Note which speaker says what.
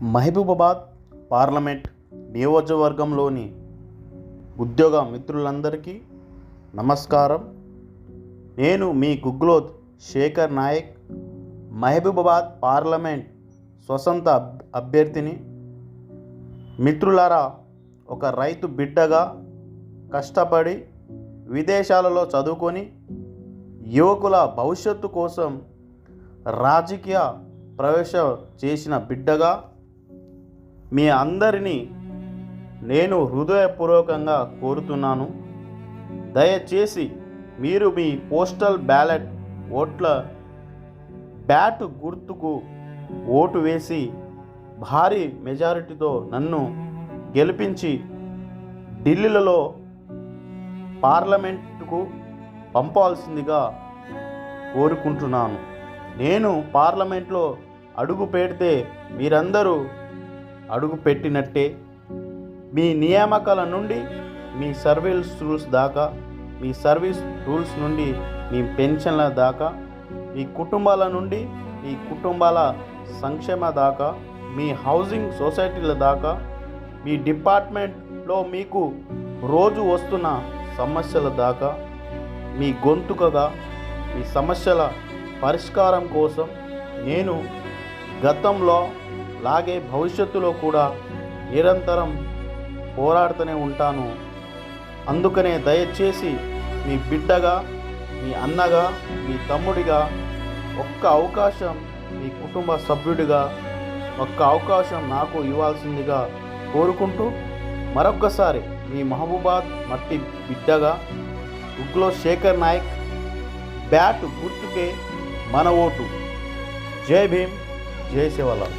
Speaker 1: Mahabubabad parliament నియోజకవర్గంలోని ఉద్యోగ మిత్రులందరికీ నమస్కారం. నేను మీ గుగ్లోత్ శేఖర్ నాయక్, మహబూబాబాద్ పార్లమెంట్ స్వతంత్ర అభ్యర్థిని. మిత్రులారా, ఒక రైతు బిడ్డగా కష్టపడి విదేశాలలో చదువుకొని యువకుల భవిష్యత్తు కోసం రాజకీయ ప్రవేశం చేసిన బిడ్డగా మీ అందరినీ నేను హృదయపూర్వకంగా కోరుతున్నాను. దయచేసి మీరు మీ పోస్టల్ బ్యాలెట్ ఓట్ల బ్యాట్ గుర్తుకు ఓటు వేసి భారీ మెజారిటీతో నన్ను గెలిపించి ఢిల్లీలో పార్లమెంటుకు పంపాల్సిందిగా కోరుకుంటున్నాను. నేను పార్లమెంట్లో అడుగు పెడితే మీరందరూ అడుగు పెట్టినట్టే. మీ నియామకాల నుండి మీ సర్వీస్ రూల్స్ దాకా, మీ సర్వీస్ రూల్స్ నుండి మీ పెన్షన్ల దాకా, మీ కుటుంబాల నుండి మీ కుటుంబాల సంక్షేమ దాకా, మీ హౌసింగ్ సొసైటీల దాకా, మీ డిపార్ట్మెంట్లో మీకు రోజు వస్తున్న సమస్యల దాకా, మీ గొంతుకగా మీ సమస్యల పరిష్కారం కోసం నేను గతంలో లాగే భవిష్యత్తులో కూడా నిరంతరం పోరాడుతూనే ఉంటాను. అందుకనే దయచేసి మీ బిడ్డగా, మీ అన్నగా, మీ తమ్ముడిగా ఒక్క అవకాశం, మీ కుటుంబ సభ్యుడిగా ఒక్క అవకాశం నాకు ఇవ్వాల్సిందిగా కోరుకుంటూ మరొక్కసారి మీ మహబూబాద్ మట్టి బిడ్డగా గుగ్లోత్ శేఖర్ నాయక్, బ్యాట్ గుర్తుకే మన ఓటు. జై భీమ్, జై శివలాల్.